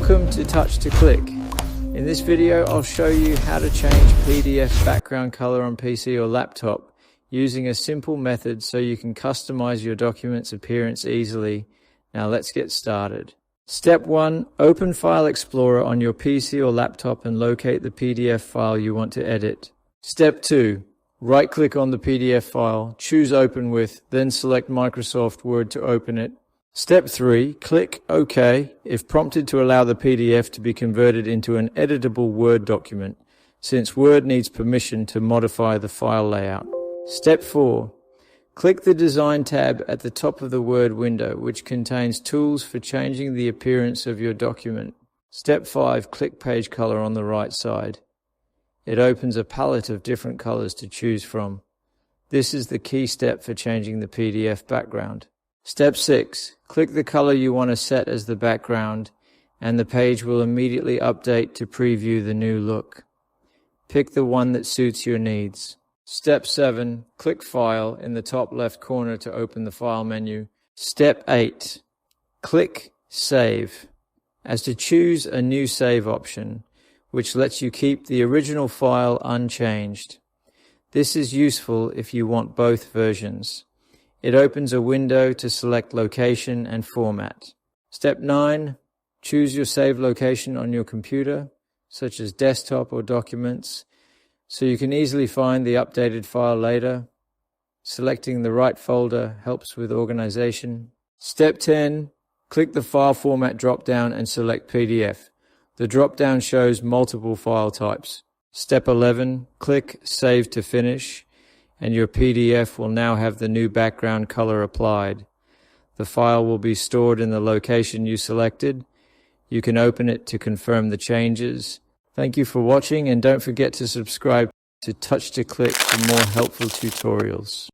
Welcome to Touch to Click. In this video, I'll show you how to change PDF background color on PC or laptop using a simple method so you can customize your document's appearance easily. Now let's get started. Step 1. Open File Explorer on your PC or laptop and locate the PDF file you want to edit. Step 2. Right-click on the PDF file, choose Open With, then select Microsoft Word to open it. Step 3. Click OK if prompted to allow the PDF to be converted into an editable Word document, since Word needs permission to modify the file layout. Step 4. Click the Design tab at the top of the Word window, which contains tools for changing the appearance of your document. Step 5. Click Page Color on the right side. It opens a palette of different colors to choose from. This is the key step for changing the PDF background. Step 6. Click the color you want to set as the background, and the page will immediately update to preview the new look. Pick the one that suits your needs. Step 7. Click File in the top left corner to open the File menu. Step 8. Click Save as to choose a new save option, which lets you keep the original file unchanged. This is useful if you want both versions. It opens a window to select location and format. Step 9. Choose your save location on your computer, such as desktop or documents, so you can easily find the updated file later. Selecting the right folder helps with organization. Step 10. Click the File Format drop-down and select PDF. The drop-down shows multiple file types. Step 11. Click Save to finish, and your PDF will now have the new background color applied. The file will be stored in the location you selected. You can open it to confirm the changes. Thank you for watching, and don't forget to subscribe to Touch to Click for more helpful tutorials.